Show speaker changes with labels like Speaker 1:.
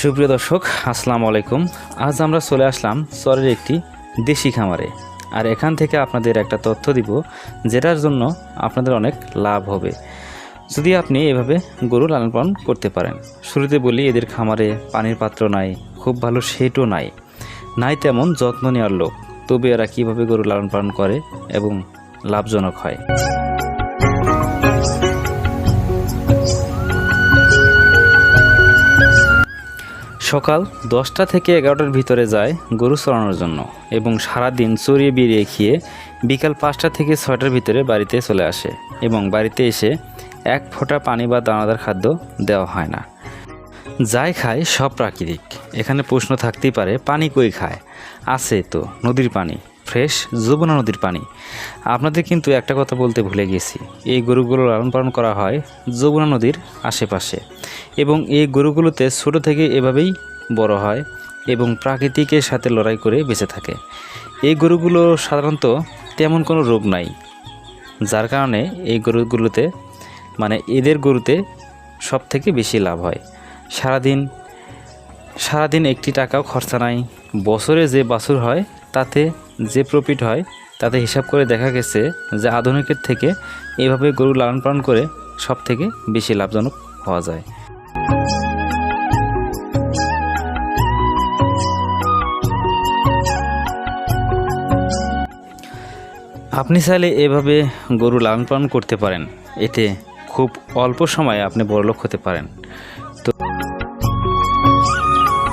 Speaker 1: সুপ্রিয় দর্শক, আসসালামু আলাইকুম। আজ আমরা চলে আসলাম চরের একটি দেশি খামারে। আর এখান থেকে আপনাদের একটা তথ্য দিব যেটার জন্য আপনাদের অনেক লাভ হবে যদি আপনি এভাবে গরু লালন পালন করতে পারেন। শুরুতে বলি, এদের খামারে পানির পাত্র নাই, খুব ভালো শেডও নাই তেমন যত্ন নেওয়ার লোক। তবে এরা কীভাবে গরু লালন পালন করে এবং লাভজনক হয়। সকাল 10টা থেকে 11টার ভিতরে যায় গরু চড়ানোর জন্য এবং সারাদিন চড়িয়ে বেরিয়ে খেয়ে বিকাল 5টা থেকে 6টার ভিতরে বাড়িতে চলে আসে এবং বাড়িতে এসে এক ফোঁটা পানি বা দানাদার খাদ্য দেওয়া হয় না। যাই খায় সব প্রাকৃতিক। এখানে প্রশ্ন থাকতেই পারে, পানি কই খায়? আছে তো, নদীর পানি, ফ্রেশ যমুনা নদীর পানি। আপনাদের কিন্তু একটা কথা বলতে ভুলে গেছি, এই গরুগুলো লালন পালন করা হয় যমুনা নদীর আশেপাশে এবং এই গরুগুলোতে ছোটো থেকে এভাবেই বড় হয় এবং প্রাকৃতিকের সাথে লড়াই করে বেঁচে থাকে। এই গরুগুলো সাধারণত তেমন কোনো রোগ নাই, যার কারণে এই গরুগুলোতে এদের গরুতে সব থেকে বেশি লাভ হয়। সারাদিন একটি টাকাও খরচা নাই। বছরে যে বাছুর হয় তাতে যে প্রফিট হয় তাতে হিসাব করে দেখা গেছে যে আধুনিকের থেকে এভাবে গরু লালন পালন করে সব থেকে বেশি লাভজনক হওয়া যায়। আপনি চাইলে এভাবে গরু লালন পালন করতে পারেন। এতে খুব অল্প সময়ে আপনি বড়লোক হতে পারেন।